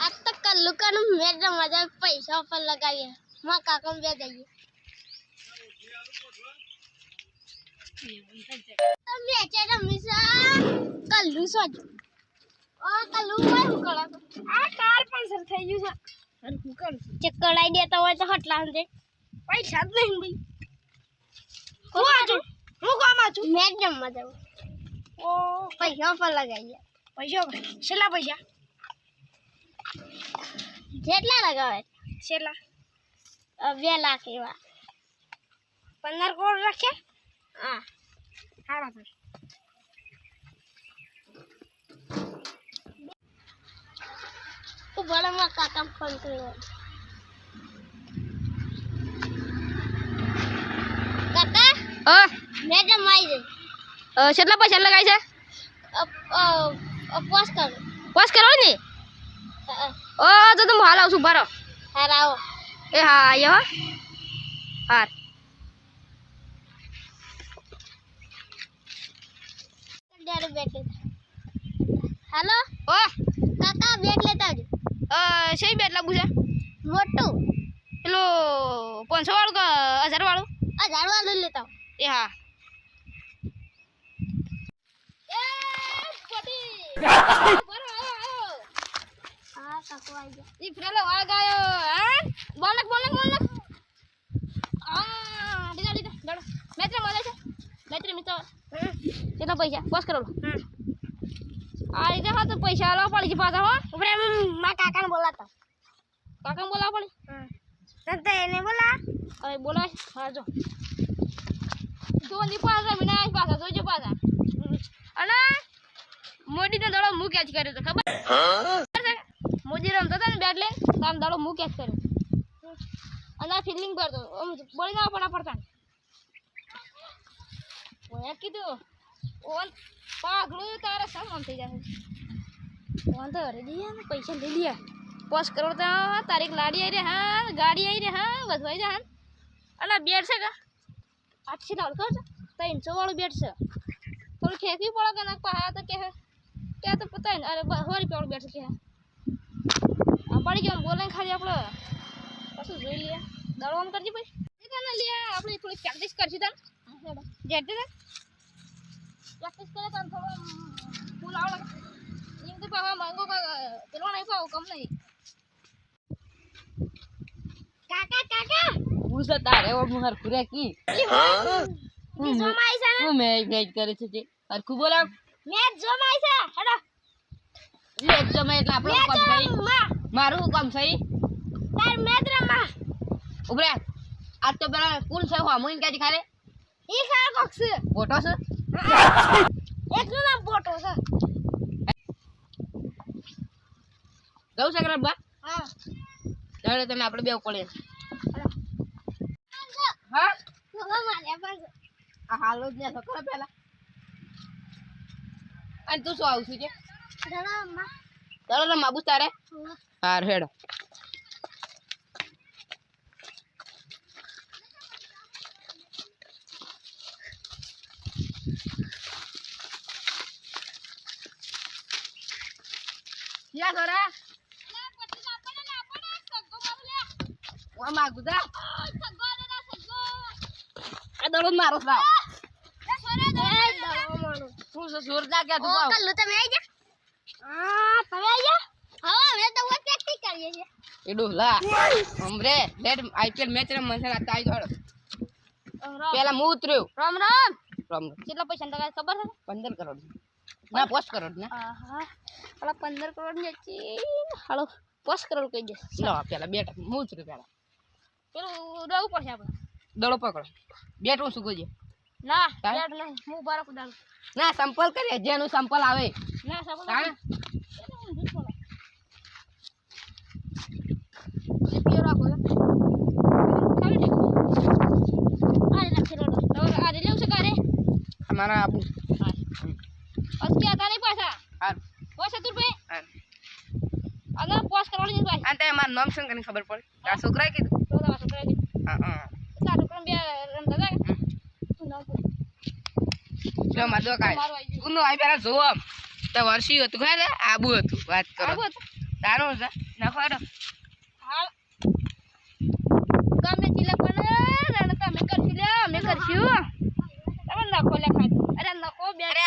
आज तक कल्लू का मेरा मजा पैसा पर लगाइए माँ काका में जाइए तो बेचे रमीसा कल्लू सोच और कल्लू मैं हुकड़ा आ कार पंचर થઈ ગયું છે અને હુકડ ચક્કર આવી દેતા હોય તો હટલા દે પૈસા જ નહીં ભાઈ હું કામ છું મેચ રમવા જાઉં ઓ પૈસા પર લગાઈએ પૈસા છેલ્લા પૈસા જેટલા લગાવે છેલ્લા 2 લાખ એવા 15 કરોડ રાખે હા હારા તો બड़ा में काका फोन करो काका मैडम आई गई કેટલા પૈસા લગાય છે પોસ્ટ કરો ને ઓ તો તું હાલ આવશું બારો हार आओ એ હા આયો હાર डर बैठे हेलो ઓ काका बैठ लेता हूँ સહી બેટ લાગુ છે मोटू પેલો 500 વાળું કે 1000 વાળું 1000 वाला लेता हूँ એ હા हाँ काका आई गया ઈ ફ્રેલો આ ગયો હા બોલક આ દીધા દડો મેત્ર મળે છે મેત્ર મિત્ર કેટલા પૈસા પોસ્ટ કરો આ રીતે હા તો પૈસા આલવા પડી છે પાછા હો ऊपर माँ काका ने बोला था કાકા બોલાવા પડી तंते ने बोला હવે બોલાય હા જો ની પાછા વિના પાછા જોજો પાછા અને મોદી ને દડો હું કેચ કર્યો તો ખબર છે મોદી રમતો હતો ને બેટ લઈને તાર દડો હું કેચ કર્યો અને ફિલ્ડિંગ કરતો બોલી ના પડા પડતા ઓય કીધું ઓન પાગળું તારે સામાન થઈ જાય ઓન તો અરે દિયા ને પૈસા લઈ લિયા 5 કરોડ તો તારીખ લાડી આવી રે હા ગાડી આવી રે હા વધવાઈ જા અને બેટ છે કા 800 ડાલ કર 300 વાળું બેટ છે થોડું ખેંચવી પડે કે ના પા તો કે क्या तो पता है अरे हमारी पे बैठ के पड़ी गया बोले खाली आप पशु जो लिया दड़वा कर दी भाई ना लिया अपनी थोड़ी प्रैक्टिस कर था जेटे थे प्रैक्टिस करे तो थोड़ा फूल आव लगा ये तो पावा मांगो का चलो नहीं पाओ कम नहीं काका काका पूछा तारे वो मुहर पूरा की जो माई सा वो मैं करे छे और खूब बोला मैच जो माई सा हेडो મેચ જમે એટલે આપણો કામ થઈ મારું કામ થઈ તાર મેચ રમા ઉભરે આજ તો પેલા પુલ છે હો મોઈન કાજી ખારે ઈ ખા કોક્સ ફોટો છે એકનું નામ ફોટો છે ગૌ છે કરબા હા ચાલે તને આપણે બેવ પડે હા નવા મારે પાસે આ હાલો જ ને સકરા પેલા અને તું શું આવશું છે રમા ચાલો ને માબુ તારે હાર હેડો યા ઘરે ઓ માગુ દા આ દડો મારો સા તું જોરદાર કે તું કલ્લુ તમે આવી જા તમે આવી જા હા હવે તો હું પ્રેક્ટિસ કરીએ છે એ ડોલા હમરે લેટ આઈપીએલ મેચ રમવા છે આ તાઈ જોડો પેલા હું ઉતર્યો રામ રામ રામ કેટલા પૈસા લગાય ખબર છે 15 કરોડ ના 5 કરોડ ના આહા પેલા 15 કરોડ ની હતી હાલો 5 કરોડ કહી દે લો પેલા બેટ હું ઉતર્યો પેલા પેલું દવું પડશે આપણે દડો પકડો બેટ હું શું કહેજે ના બેટ નહીં હું બાર કુદાડું ના સંપલ કરે જેનું સંપલ આવે ના સબ તાણે પીઓ રાખો ખાલી દે આરે રાખી રોડો તો આરે લેવું છે કારે અમારા આબુ અસકી આતા નહીં પાછા હાર પૈસા તું ભાઈ હાર અગર 5 કરોડ ની ભાઈ અંતે મારું નામ શું કરીને ખબર પડે તાર છોકરાએ કીધું તો દવા છોકરા દી હા હા તાર છોકરા બે રમતા જાય તું ના જો માદો કાય ઉનો આઈ પેલા જોવો તો વર્ષી હતું ખાલે આબુ હતું વાત કરો આબુ તારો છે નાખો હેડો હાલ ગમે ચીલે પણ રણ તમે કરશી લે અમે કરશું તમે નખો લે ખાઈ અરે નખો બે અરે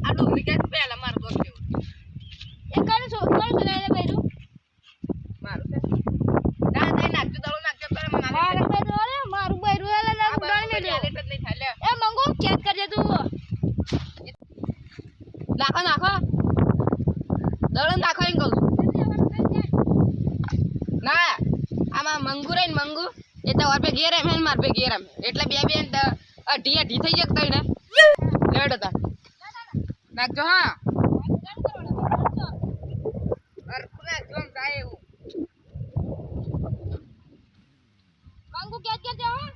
આ ડુપ્લિકેટ પહેલા માર દો કે એ કોણ છો લે બૈરું મારું છે ના દે નાખજો દળો નાખજો પર મને મારું બૈરું અરે મારું બૈરું એલા ના ઉડાણ મે લે એટલે નહીં થાય લે એ મંગો ચેક કરજે તું નાખો નાખો દળો નાખો એમ કહું ના આમાં મંગુ રે મંગુ એ તો ઓર પે ઘેર એમ માર પે ઘેર એમ એટલે બે અઢી અઢી થઈ જતા ને લેડો તા નાખજો હા અરખુના જોમ જાય એવું મંગુ કે જાઓ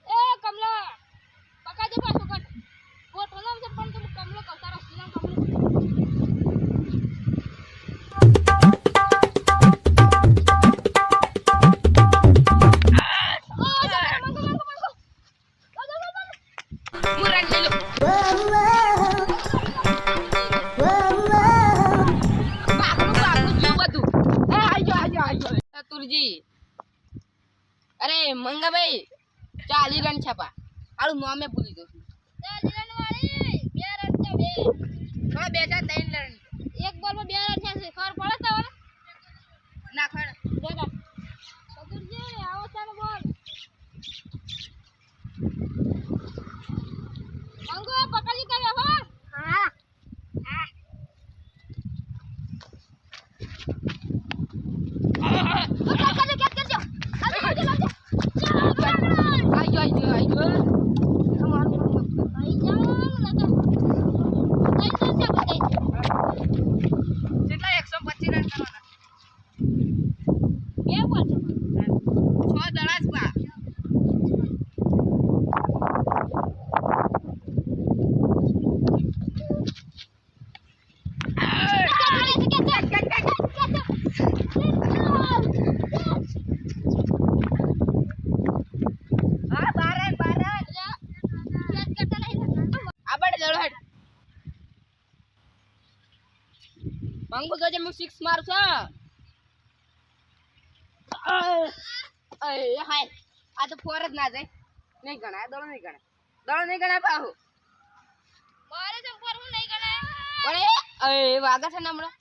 એ કમલા પકા દે પાછો કટ ફોટો નામ છે પણ તું કમલો કરતા રસ્તી નામ કમલો મુરન લે લો તુરજી અરે મંગા ભાઈ 40 રન છાપા આળું નામે ભૂલી ગયો જીરન વાળી બે રન છે બે હા બે ચાર 3 રન એક બોલ માં બે રન છે ખબર પડે તો ના ખડ દેખા સદુરજી આવો ચાલો બોલ મંગો પકડી કરે હો હા કેટલા 125 રન કરવાના બે બોલ છે 6 દળાસ પા હા 12 આબડ દળો હેડ મંગુ તો જે હું 6 મારું છું અય હાય આ તો ફોર જ ના જાય નહીં ગણાય દળો નહીં ગણાય પાહુ મારે તો પર હું નહીં ગણાય ઓરે અય વાગા છે ને હમણાં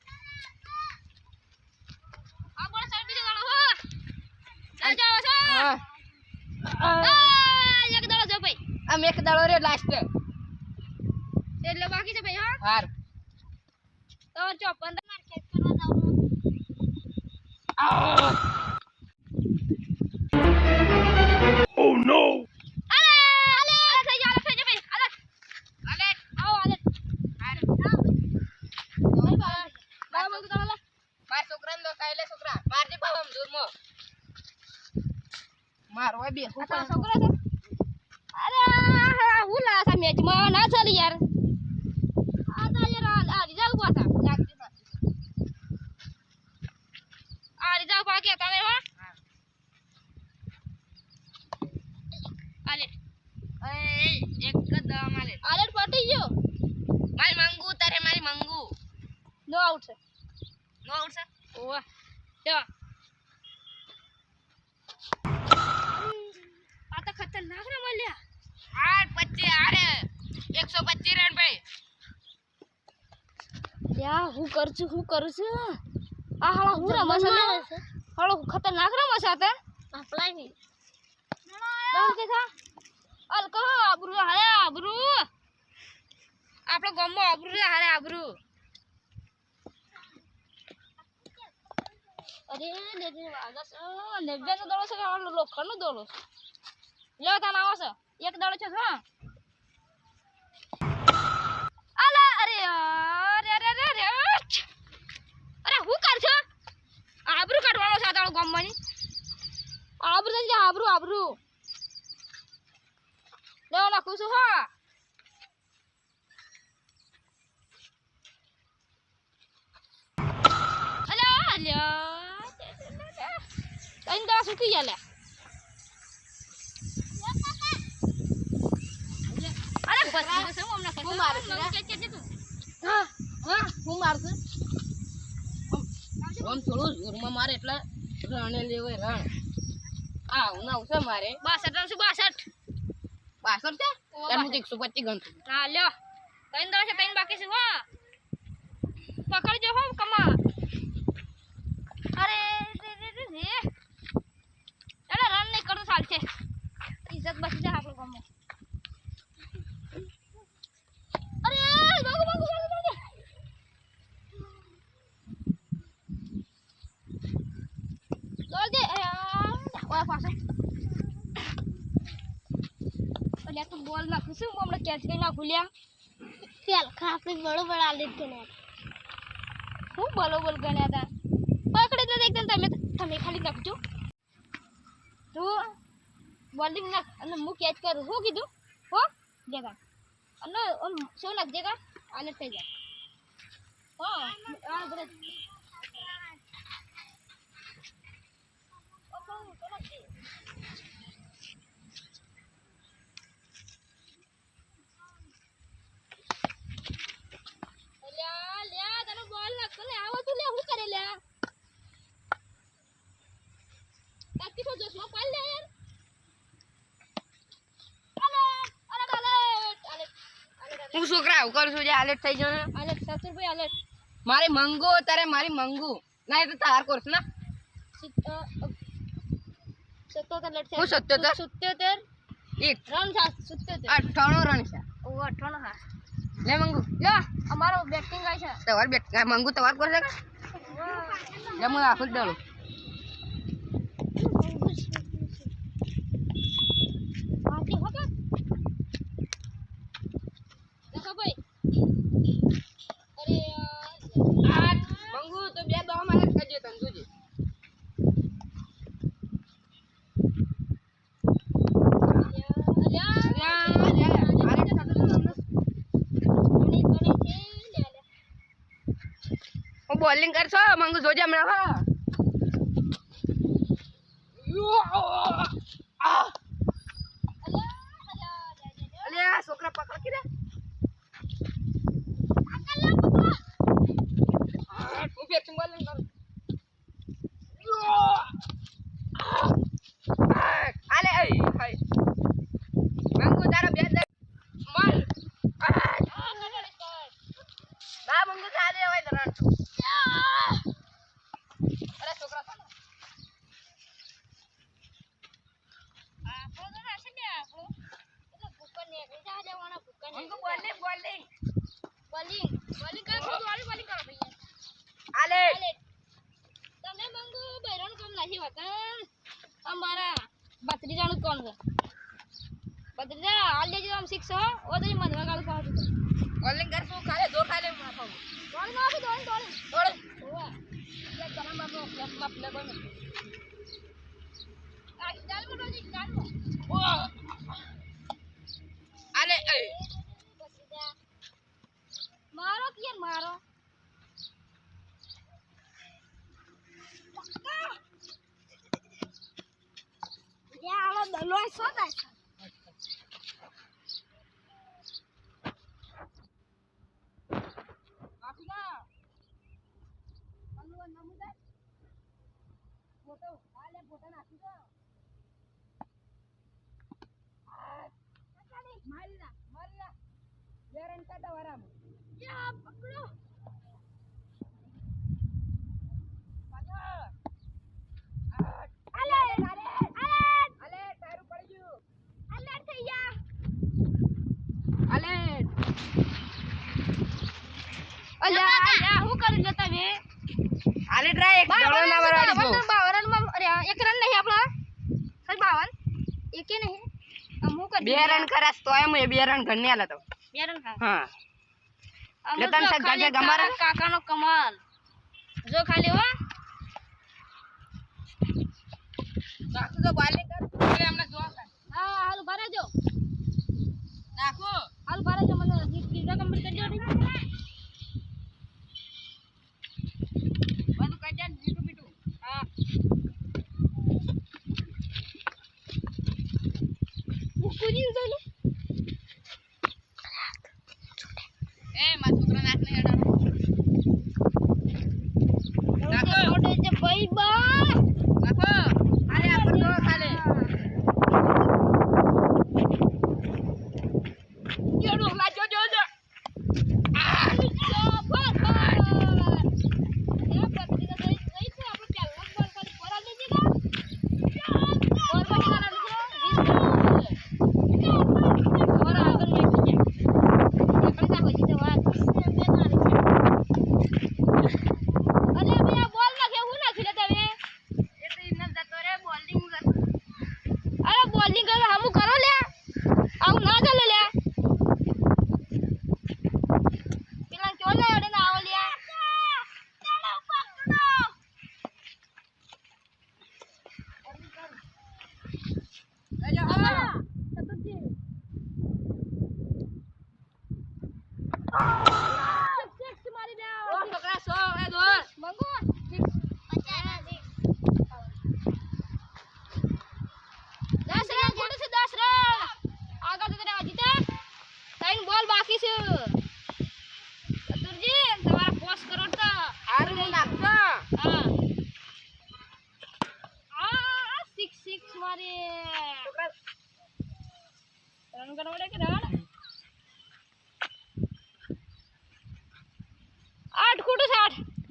આ બોલ સાઈડ બીજો ગાળો હો ચાલ જાવ છો હા એક દાડો જો ભાઈ આમ એક દાડો રે લાસ્ટ એટલે બાકી છે ભાઈ હા હાર તો 54 માર્કેટ કરવા જાવ Oh no! અલે થઈ જા ભાઈ અલે આવો અલે હાર બાબા મંગુ દાડો લે માર છોકરાને દો કાલે છોકરા મારજી પાવમ દૂરમો મારો બે આ તારો છોકરો છે અરે હું લાસા મેચ માં ના ચાલી યાર આ તો યાર આ રીજાવ પાછા આ રીજાવ પાકે તમે હો આલે એક જ દવા મારે આલે પટી ગયો મારી મંગુ તારે મારી મંગુ નો આઉટ છે નો આવશે ઓવા જો આ તો ખતરનાક ને મળ્યા 8 25 આરે 125 રન ભાઈ યા હું કરું છું આ હાલા હું રમસ છે હાલો ખતરનાક રમસ આ તે અપ્લાય ની દોડ કે થા અલકો આબરૂ હારે આબરૂ આપણો ગમો આબરૂ હારે આબરૂ અરે લેજે વાગસ નેબે નો દોડો છે આ લોખંડ નો દોડો લ્યો તા આવો છે એક દોડો છે હા અલા અરે અરે અરે અરે અરે હું કર છો આબરૂ કાઢવાનો છે તારો ગમવાની આબરૂ છે આબરૂ લેવા નાખું છું હા અલા અલ્યા તઈ દા સુકી ગયા લે અરે બસ હું મારું હા હું મારશું આમ થોડું જોરમાં મારે એટલે રણે લેવો એ રણ આ હું ના છે મારે 62 રન છે 62. 62 છે તાર હું 125 ગણતો હા લ્યો 3 દડા છે 3 બાકી છે હો પકડજો હો કમા અરે રે અરે રન નહીં કરતો ચાલશે ઇજ્જત બચી જાય આપણો ગમો અરે ભાગો ભાગો ભાગો ભાગો દોડ દે ઓય પાછો અલ્યા તું બોલ નાખું છું હમણાં કેચ કરી નાખું લ્યા પેલ ખાપે બરોબર આલી જ ને હું બોલ ગણ્યા હતા પકડી તો એકદમ તમે ખાલી નાખજો તું બોલિંગ નાખ અને હું કેચ કરું શું કીધું હો દેખા અને શું નાખજે કા આને થઈ જાય હો આ બરે હું છોકરા આવું કરું છું જે આલેટ થઈ ગયો આલેટ 70 રૂપિયા આલેટ મારી મંગુ તારે મારી મંગુ ના એ તો તાર કોર્સ ના 77 લેટ છે હું 77 77 એક રન છે 77 98 રન છે ઓ 98 હા લે મંગુ લ્યો અમારો બેટિંગ આવી છે તમાર બેટ મંગુ તમાર કોર્સ લે હું આખું જ ડાળું આતી હો કા દેખો ભાઈ અરે આ મંગુ તો બે દો મારે કરજે તન જોજે હું બોલિંગ કરશો મંગુ જોજે હમણાં હા અલે આ છોકરા પકડ કે હું બેટિંગ બોલિંગ કરું આલે આઈ હાય મંગુ તારા બે માલ ના મંગુ ચાલે હોય ધરણ અરે છોકરા ચાલો આપણો તો રાશે ને આપણો એટલે ભૂકર ને એકલા જવાના ભૂકર ને મંગુ બોલિંગ બોલિંગ કરે તો બોલિંગ કરો ભઈ આલે તમે મંગુ બૈરણ કામ નથી હોતા અમારા ભત્રીજાનું કોણ છે ભત્રીજા હાલ લેજો આમ શીખશો ઓ તો મધવા ગાળ ખાવા દીધો બોલિંગ કરશું ખાલે દો ખાલે માફા દોડ માફી દોડ ઓવા લે તના બાપો માફ લે કોઈ આ ચાલ મોટો જી ચાલ ઓ આલે એ ભત્રીજા મારો કિયર મારો યા આવો દલોય સો થાય આખલા અનુ નમુદા ફોટો આલે ફોટો નાખી દો મારીના બેરન કાઢા વરામ યા પકડો આલે તારું પડી ગયું અલર થઈ જા આલે અલ્યા હું કરી લેતા વે આલે ટ્રાય એક દડો ના વરાડી દો 52 માં અરે એક રન નહીં આપણા સર 52 એકે નહીં આમ હું કરી બે રન કરાસ તો એમ બે રન ઘરની આલે તો બે રન હા હા આમ લતન જો સાહેબ ખાલી ગાજે ગમારા કાકાનો કમાલ જો ખાલી હો નાખો તો બોલિંગ કર એટલે અમને જો હા હાલ ભરે જો નાખો હાલ ભરે જો મને બીજા કમ્પ્લીટ કરી દો બધું કાઢ દે બીટુ બીટુ હા કુજી ઉજાલો એ મારા છોકરા નાખ નહીં અડાડો નાખો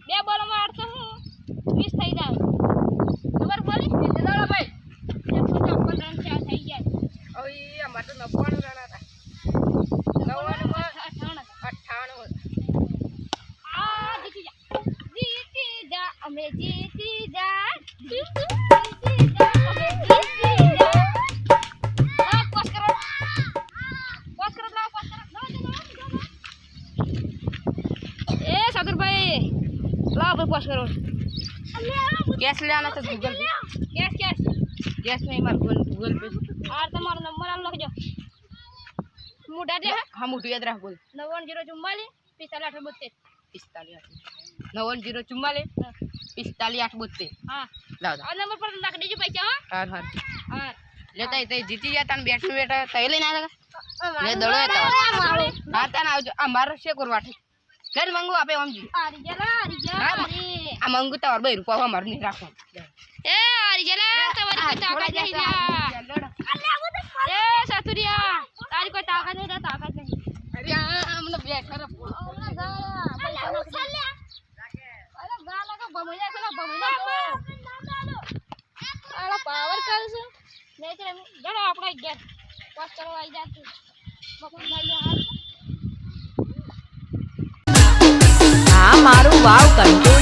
બે બોલોમાં 8 તો હું 20 થઈ જાય ખબર પડી દાડા ભાઈ 154 રન થયા થઈ ગયા હવે ઈ અમાર તો 99 રન હતા 99 માં 98 આ જીતી જા અમે જીતી જા અમે જીતી જા આ પોસ્ટ કરો લાવ એ સાદુરભાઈ લાવ પોસ્ટ કરો કેશ લેવાનો તો ગૂગલ પે કેશ નહીં માર ગૂગલ પે આ તમારો નંબર આમ લખજો મોઢા દે હા મોટું યાદ રાખ બોલ 91044 45 45 હા લાવ આ નંબર પર નાખ દેજો પૈસા હાર હા લેતા તે જીતી જતા ને બેટ નું બેટા તઈ લઈને આવ્યા લે દળો હતા હા તાન આવજો આ મારો છે કરવાઠી ઘર મંગુ આપે ઓમજી આરી જલા આ મંગુ તો 2 રૂપિયા અમાર નહીં રાખો એ આરી જલા તમારી તાકાત નહીં એ સાતુરિયા તારી કોઈ તાકાત નહીં અરે આ અમને બેઠા રે પાવર કરશે નહીં તો જડો આપણે ઘેર પાસ કરવા આવી જાય બકુલ આ મારું વાવ કંટ્રોલ